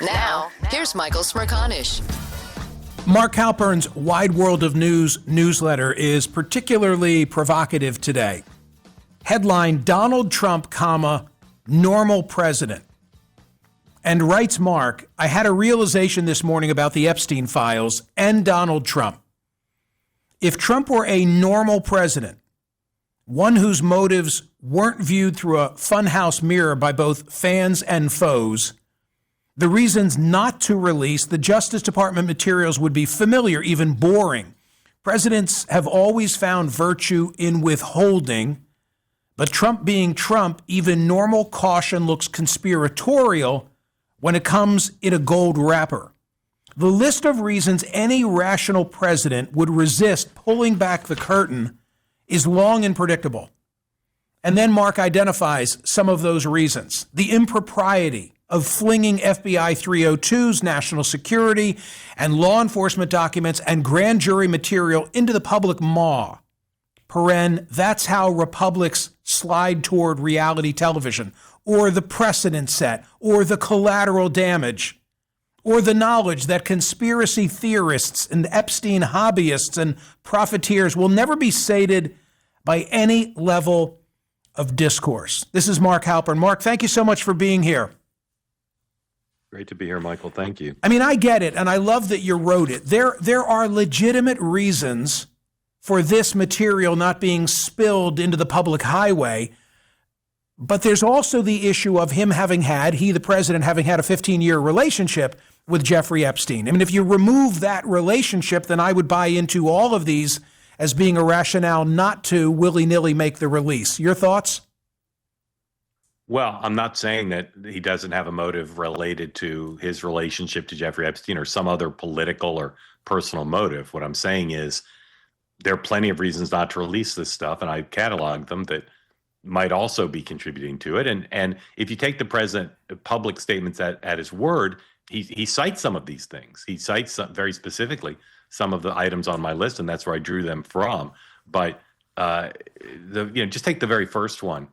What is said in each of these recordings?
Now, here's Michael Smerconish. Mark Halperin's Wide World of News newsletter is particularly provocative today. Headline, Donald Trump, normal president. And writes Mark, I had a realization this morning about the Epstein files and Donald Trump. If Trump were a normal president, one whose motives weren't viewed through a funhouse mirror by both fans and foes, the reasons not to release the Justice Department materials would be familiar, even boring. Presidents have always found virtue in withholding, but Trump being Trump, even normal caution looks conspiratorial when it comes in a gold wrapper. The list of reasons any rational president would resist pulling back the curtain is long and predictable. And then Mark identifies some of those reasons. The impropriety of flinging FBI 302's national security and law enforcement documents and grand jury material into the public maw. That's how republics slide toward reality television, or the precedent set, or the collateral damage, or the knowledge that conspiracy theorists and Epstein hobbyists and profiteers will never be sated by any level of discourse. This is Mark Halperin. Mark, thank you so much for being here. Great to be here, Michael. Thank you. I mean, I get it, and I love that you wrote it. There are legitimate reasons for this material not being spilled into the public highway, but there's also the issue of him the president, having had a 15-year relationship with Jeffrey Epstein. I mean, if you remove that relationship, then I would buy into all of these as being a rationale not to willy-nilly make the release. Your thoughts? Well, I'm not saying that he doesn't have a motive related to his relationship to Jeffrey Epstein or some other political or personal motive. What I'm saying is there are plenty of reasons not to release this stuff, and I cataloged them that might also be contributing to it. And if you take the president public statements at his word, he cites some of these things. He cites very specifically some of the items on my list, and that's where I drew them from. But just take the very first one.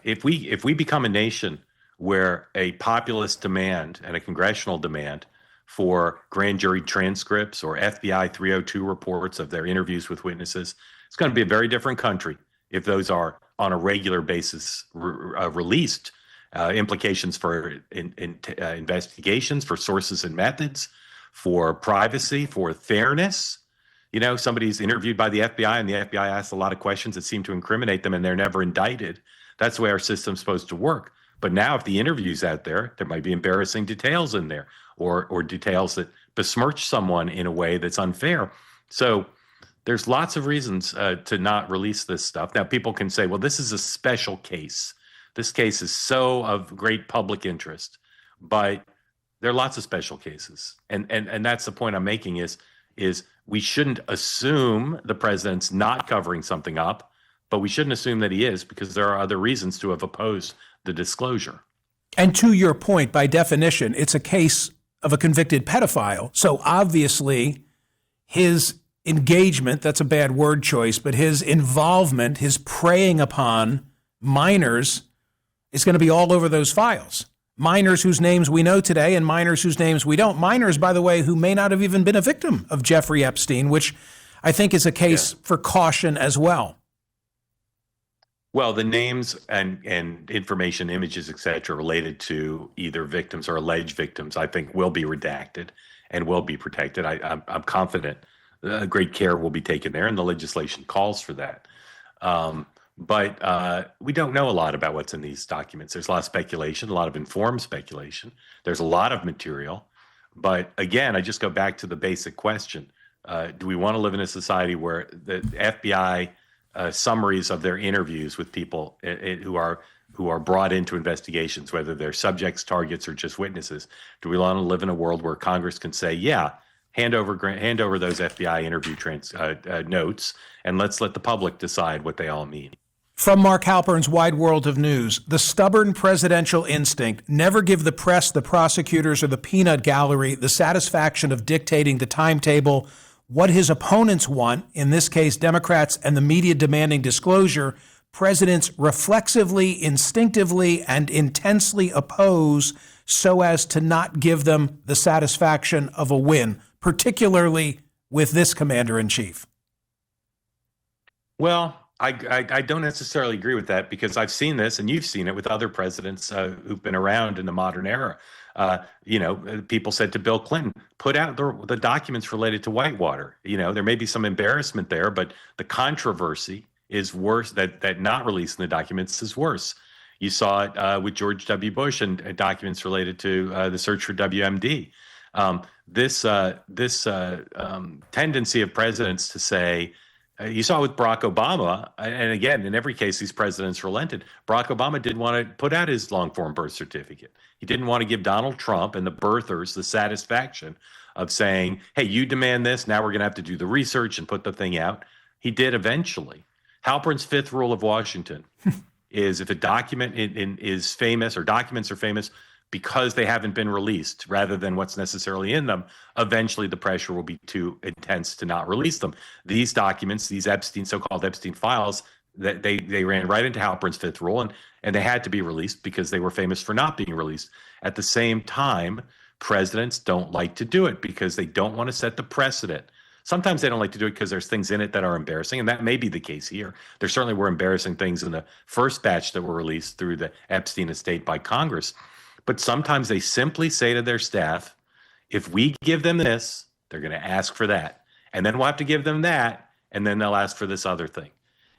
If we become a nation where a populist demand and a congressional demand for grand jury transcripts or FBI 302 reports of their interviews with witnesses, it's going to be a very different country if those are on a regular basis released. Implications for investigations, for sources and methods, for privacy, for fairness. You know, somebody's interviewed by the FBI and the FBI asks a lot of questions that seem to incriminate them and they're never indicted. That's the way our system's supposed to work. But now if the interview's out there, there might be embarrassing details in there or details that besmirch someone in a way that's unfair. So there's lots of reasons to not release this stuff. Now, people can say, well, this is a special case. This case is so of great public interest. But there are lots of special cases. And that's the point I'm making is we shouldn't assume the president's not covering something up, but we shouldn't assume that he is, because there are other reasons to have opposed the disclosure. And to your point, by definition, it's a case of a convicted pedophile. So obviously his engagement, that's a bad word choice, but his involvement, his preying upon minors is going to be all over those files. Minors whose names we know today and minors whose names we don't. Minors, by the way, who may not have even been a victim of Jeffrey Epstein, which I think is a case for caution as well. Well, the names and information, images, et cetera, related to either victims or alleged victims, I think will be redacted and will be protected. I'm confident great care will be taken there, and the legislation calls for that. But we don't know a lot about what's in these documents. There's a lot of speculation, a lot of informed speculation. There's a lot of material. But again, I just go back to the basic question. Do we want to live in a society where the FBI summaries of their interviews with people who are brought into investigations, whether they're subjects, targets, or just witnesses? Do we want to live in a world where Congress can say, yeah, hand over those FBI interview notes, and let's let the public decide what they all mean? From Mark Halperin's Wide World of News, the stubborn presidential instinct, never give the press, the prosecutors, or the peanut gallery the satisfaction of dictating the timetable, what his opponents want, in this case Democrats and the media demanding disclosure. Presidents reflexively, instinctively, and intensely oppose so as to not give them the satisfaction of a win, particularly with this commander-in-chief? Well, I don't necessarily agree with that, because I've seen this, and you've seen it with other presidents who've been around in the modern era. People said to Bill Clinton, put out the documents related to Whitewater. There may be some embarrassment there, but the controversy is worse. That not releasing the documents is worse. You saw it with George W. Bush and documents related to the search for WMD. This tendency of presidents to say, you saw with Barack Obama, and again, in every case, these presidents relented. Barack Obama didn't want to put out his long-form birth certificate. He didn't want to give Donald Trump and the birthers the satisfaction of saying, hey, you demand this, now we're going to have to do the research and put the thing out. He did eventually. Halperin's fifth rule of Washington is if a document is famous, or documents are famous because they haven't been released rather than what's necessarily in them, eventually the pressure will be too intense to not release them. These documents, these so-called Epstein files, that they ran right into Halperin's fifth rule, and they had to be released because they were famous for not being released. At the same time, presidents don't like to do it because they don't want to set the precedent. Sometimes they don't like to do it because there's things in it that are embarrassing, and that may be the case here. There certainly were embarrassing things in the first batch that were released through the Epstein estate by Congress. But sometimes they simply say to their staff, if we give them this, they're going to ask for that. And then we'll have to give them that, and then they'll ask for this other thing.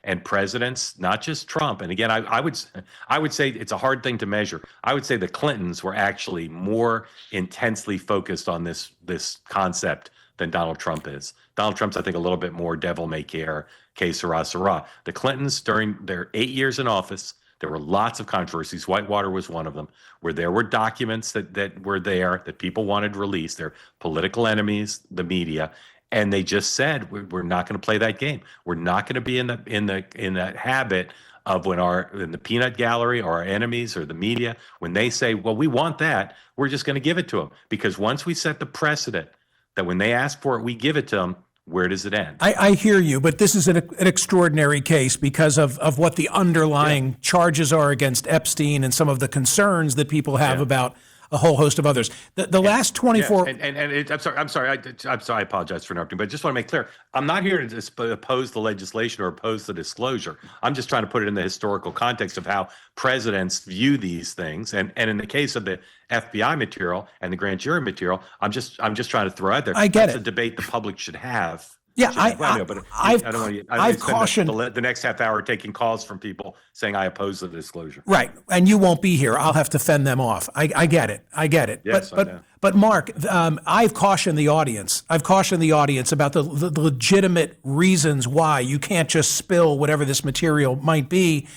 And presidents, not just Trump, and again, I would say it's a hard thing to measure. I would say the Clintons were actually more intensely focused on this concept than Donald Trump is. Donald Trump's, I think, a little bit more devil may care, que sera, sera. The Clintons, during their 8 years in office, there were lots of controversies. Whitewater was one of them, where there were documents that were there that people wanted released. Their political enemies, the media, and they just said, we're not going to play that game. We're not going to be in that habit of in the peanut gallery, or our enemies or the media, when they say, well, we want that, we're just going to give it to them. Because once we set the precedent that when they ask for it, we give it to them, where does it end? I hear you, but this is an extraordinary case because of what the underlying charges are against Epstein and some of the concerns that people have about a whole host of others. The last 24... I'm sorry, I apologize for interrupting, but I just want to make clear, I'm not here to oppose the legislation or oppose the disclosure. I'm just trying to put it in the historical context of how presidents view these things. And in the case of the FBI material and the grand jury material, I'm just trying to throw out there. I get That's it. a debate the public should have. Yeah, I've cautioned the next half hour taking calls from people saying I oppose the disclosure. Right, and you won't be here. I'll have to fend them off. I get it. Yes, but Mark, I've cautioned the audience. About the legitimate reasons why you can't just spill whatever this material might be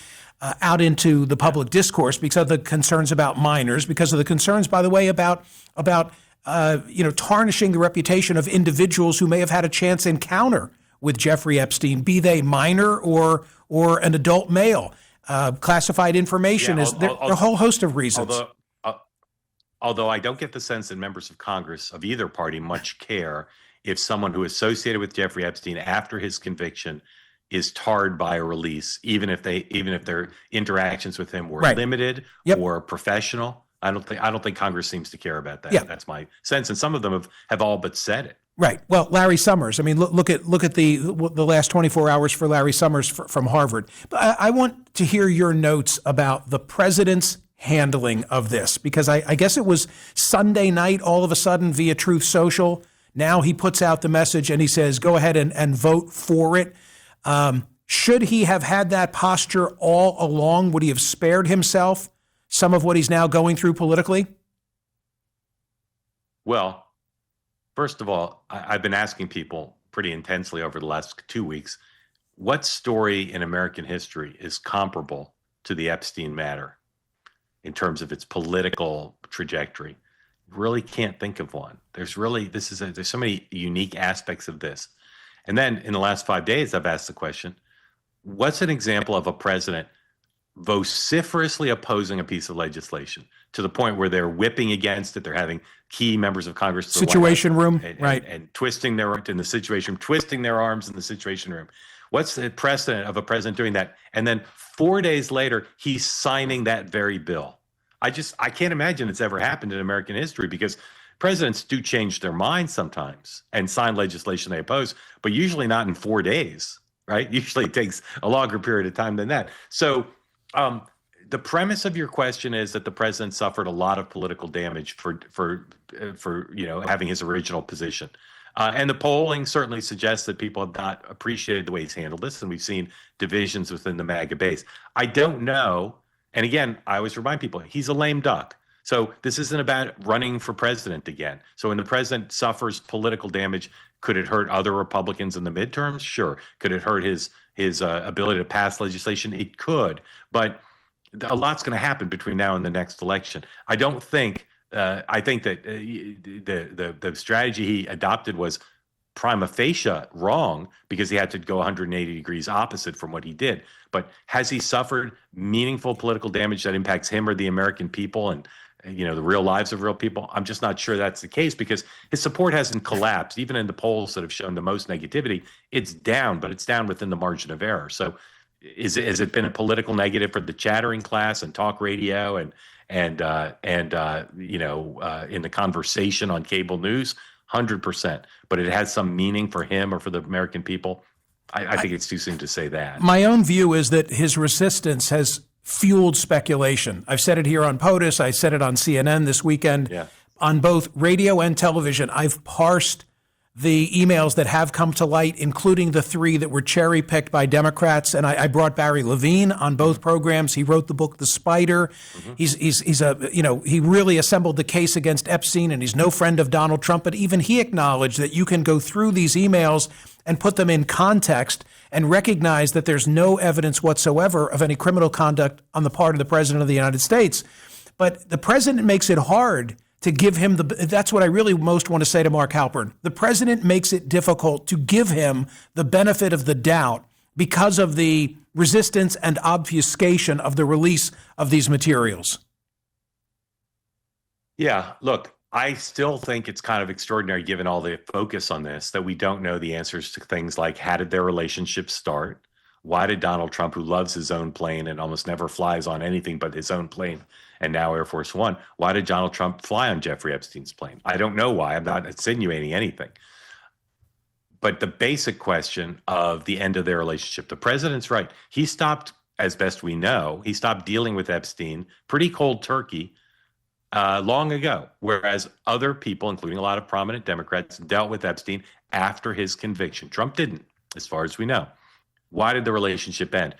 out into the public discourse, because of the concerns about minors, because of the concerns, by the way, about tarnishing the reputation of individuals who may have had a chance encounter with Jeffrey Epstein, be they minor or an adult male. Classified information is there a whole host of reasons. Although I don't get the sense that members of Congress of either party much care if someone who associated with Jeffrey Epstein after his conviction is tarred by a release, even if their interactions with him were limited or professional. I don't think Congress seems to care about that. That's my sense, and some of them have all but said it. Right. Well, Larry Summers. I mean, look at the last 24 hours for Larry Summers from Harvard. But I want to hear your notes about the president's handling of this, because I guess it was Sunday night, all of a sudden via Truth Social. Now he puts out the message and he says, go ahead and vote for it. Should he have had that posture all along? Would he have spared himself some of what he's now going through politically? Well, first of all, I've been asking people pretty intensely over the last 2 weeks, what story in American history is comparable to the Epstein matter in terms of its political trajectory? Really can't think of one. There's so many unique aspects of this. And then in the last 5 days, I've asked the question, what's an example of a president vociferously opposing a piece of legislation to the point where they're whipping against it? They're having key members of Congress to the Situation room, and twisting their arms in the Situation Room. What's the precedent of a president doing that? And then 4 days later, he's signing that very bill. I can't imagine it's ever happened in American history, because presidents do change their minds sometimes and sign legislation they oppose, but usually not in 4 days, right? Usually it takes a longer period of time than that. So the premise of your question is that the president suffered a lot of political damage for having his original position. And the polling certainly suggests that people have not appreciated the way he's handled this, and we've seen divisions within the MAGA base. I don't know. And again, I always remind people, he's a lame duck. So this isn't about running for president again. So when the president suffers political damage, could it hurt other Republicans in the midterms? Sure. Could it hurt his ability to pass legislation? It could. But a lot's going to happen between now and the next election. I don't think. I think that the strategy he adopted was prima facie wrong, because he had to go 180 degrees opposite from what he did. But has he suffered meaningful political damage that impacts him or the American people and the real lives of real people? I'm just not sure that's the case, because his support hasn't collapsed. Even in the polls that have shown the most negativity, it's down, but it's down within the margin of error. So has it been a political negative for the chattering class and talk radio and in the conversation on cable news? 100%. But it has some meaning for him or for the American people. I think it's too soon to say that. My own view is that his resistance has fueled speculation. I've said it here on POTUS. I said it on CNN this weekend. Yeah. On both radio and television, I've parsed the emails that have come to light, including the 3 that were cherry-picked by Democrats. And I brought Barry Levine on both programs. He wrote the book The Spider. Mm-hmm. He really assembled the case against Epstein, and he's no friend of Donald Trump. But even he acknowledged that you can go through these emails and put them in context and recognize that there's no evidence whatsoever of any criminal conduct on the part of the President of the United States. But the President makes it hard to give him that's what I really most want to say to Mark Halperin. The president makes it difficult to give him the benefit of the doubt because of the resistance and obfuscation of the release of these materials. Yeah, look, I still think it's kind of extraordinary, given all the focus on this, that we don't know the answers to things like, how did their relationship start? Why did Donald Trump, who loves his own plane and almost never flies on anything but his own plane, and now Air Force One, why did Donald Trump fly on Jeffrey Epstein's plane? I don't know why. I'm not insinuating anything. But the basic question of the end of their relationship, the president's right. He stopped, as best we know, he stopped dealing with Epstein pretty cold turkey long ago, whereas other people, including a lot of prominent Democrats, dealt with Epstein after his conviction. Trump didn't, as far as we know. Why did the relationship end?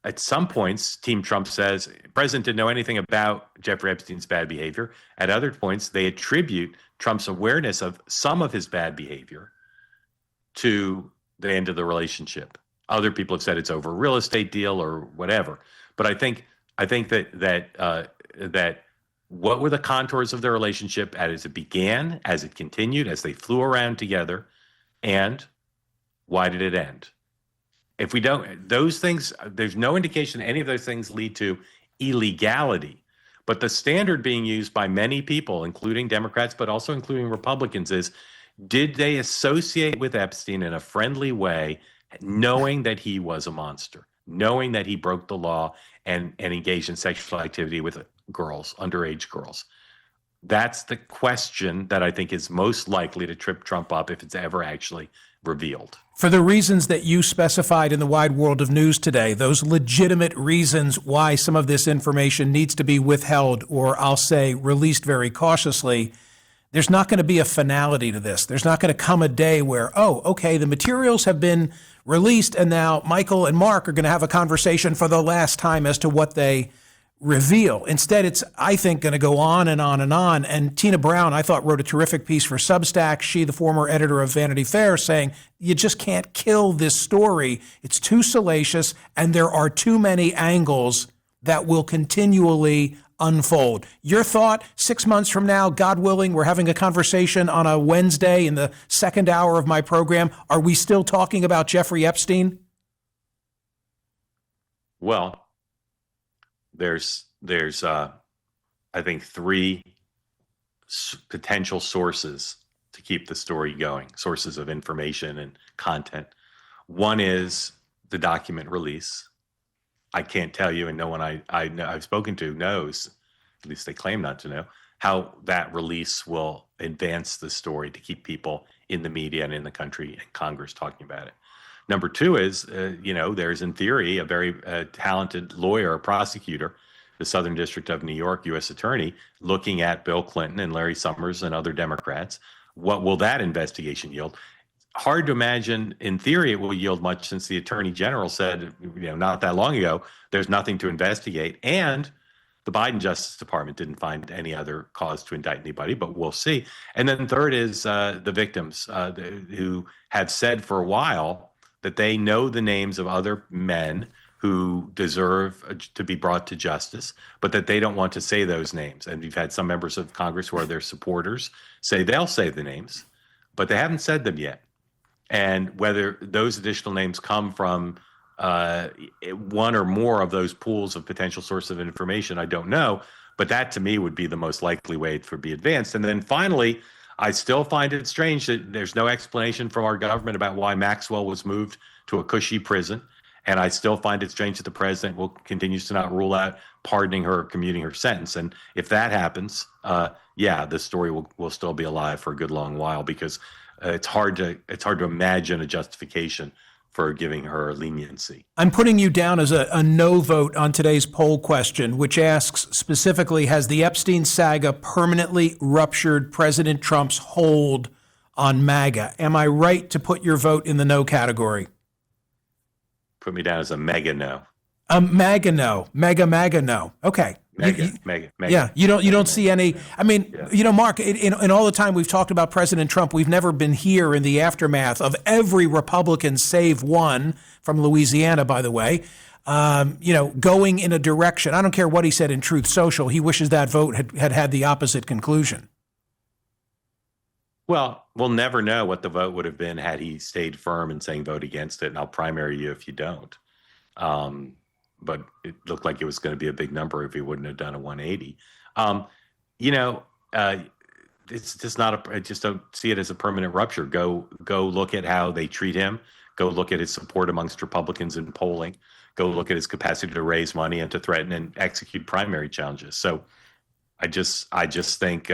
At some points, Team Trump says the president didn't know anything about Jeffrey Epstein's bad behavior. At other points, they attribute Trump's awareness of some of his bad behavior to the end of the relationship. Other people have said it's over a real estate deal or whatever. But I think that what were the contours of their relationship as it began, as it continued, as they flew around together, and why did it end? If we don't, those things, there's no indication any of those things lead to illegality. But the standard being used by many people, including Democrats, but also including Republicans, is, did they associate with Epstein in a friendly way, knowing that he was a monster, knowing that he broke the law and engaged in sexual activity with girls, underage girls? That's the question that I think is most likely to trip Trump up if it's ever actually revealed. For the reasons that you specified in the wide world of news today, those legitimate reasons why some of this information needs to be withheld, or I'll say released very cautiously, there's not going to be a finality to this. There's not going to come a day where, oh, okay, the materials have been released and now Michael and Mark are going to have a conversation for the last time as to what they reveal. Instead, it's, I think, going to go on and on and on. And Tina Brown, I thought, wrote a terrific piece for Substack. She, the former editor of Vanity Fair, saying, you just can't kill this story. It's too salacious, and there are too many angles that will continually unfold. Your thought, 6 months from now, God willing, we're having a conversation on a Wednesday in the second hour of my program. Are we still talking about Jeffrey Epstein? Well, there's I think 3 potential sources to keep the story going, sources of information and content. One is the document release. I can't tell you, and no one I've spoken to knows at least they claim not to know, how that release will advance the story to keep people in the media and in the country and Congress talking about it. Number two is, there's in theory a very talented lawyer, or prosecutor, the Southern District of New York, U.S. Attorney, looking at Bill Clinton and Larry Summers and other Democrats. What will that investigation yield? Hard to imagine. In theory, it will yield much, since the Attorney General said, not that long ago, there's nothing to investigate. And the Biden Justice Department didn't find any other cause to indict anybody, but we'll see. And then third is the victims who have said for a while that they know the names of other men who deserve to be brought to justice, but that they don't want to say those names. And we've had some members of Congress who are their supporters say they'll say the names, but they haven't said them yet. And whether those additional names come from one or more of those pools of potential source of information, I don't know. But that, to me, would be the most likely way for it to be advanced. And then finally, I still find it strange that there's no explanation from our government about why Maxwell was moved to a cushy prison. And I still find it strange that the president continues to not rule out pardoning her or commuting her sentence. And if that happens, the story will still be alive for a good long while, because it's hard to imagine a justification for giving her leniency. I'm putting you down as a no vote on today's poll question, which asks specifically, has the Epstein saga permanently ruptured President Trump's hold on MAGA? Am I right to put your vote in the no category? Put me down as a mega no. MAGA no. MAGA no. Okay. Mega. Yeah, you don't see any. I mean, Mark, in all the time we've talked about President Trump, we've never been here in the aftermath of every Republican save one from Louisiana, by the way, going in a direction. I don't care what he said in Truth Social. He wishes that vote had the opposite conclusion. Well, we'll never know what the vote would have been had he stayed firm in saying vote against it, and I'll primary you if you don't. But it looked like it was going to be a big number if he wouldn't have done a 180. It's just not I just don't see it as a permanent rupture. Go look at how they treat him. Go look at his support amongst Republicans in polling. Go look at his capacity to raise money and to threaten and execute primary challenges. So I just think,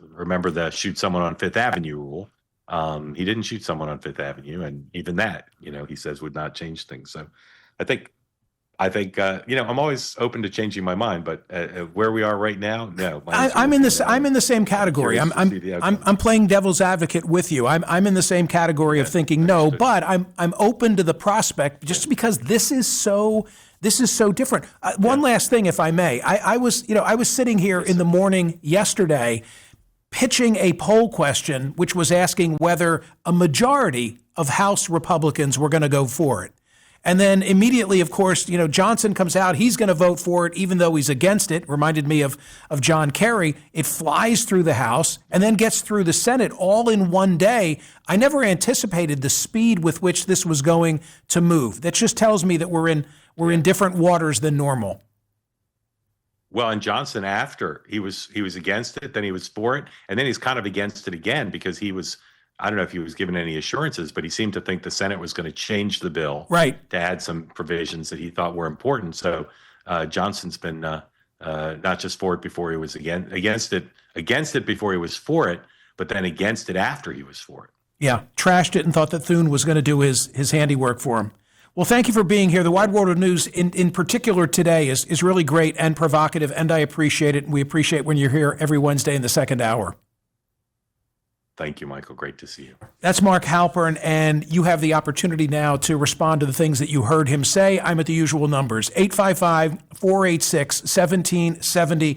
remember the shoot someone on Fifth Avenue rule. He didn't shoot someone on Fifth Avenue, and even that, he says would not change things. So I think, I'm always open to changing my mind, but where we are right now, no. I'm in the same category. I'm playing devil's advocate with you. I'm in the same category of thinking no, but I'm open to the prospect, just because this is so different. One last thing, if I may. I was sitting here in the morning yesterday pitching a poll question which was asking whether a majority of House Republicans were going to go for it. And then immediately, of course, Johnson comes out. He's going to vote for it, even though he's against it. Reminded me of John Kerry. It flies through the House and then gets through the Senate all in one day. I never anticipated the speed with which this was going to move. That just tells me that we're in different waters than normal. Well, and Johnson, after he was against it, then he was for it, and then he's kind of against it again, because I don't know if he was given any assurances, but he seemed to think the Senate was going to change the bill, right, to add some provisions that he thought were important. So Johnson's been not just for it before he was against it before he was for it, but then against it after he was for it. Yeah, trashed it and thought that Thune was going to do his handiwork for him. Well, thank you for being here. The Wide World of News, in particular today, is really great and provocative, and I appreciate it. And we appreciate when you're here every Wednesday in the second hour. Thank you, Michael. Great to see you. That's Mark Halperin, and you have the opportunity now to respond to the things that you heard him say. I'm at the usual numbers, 855-486-1770.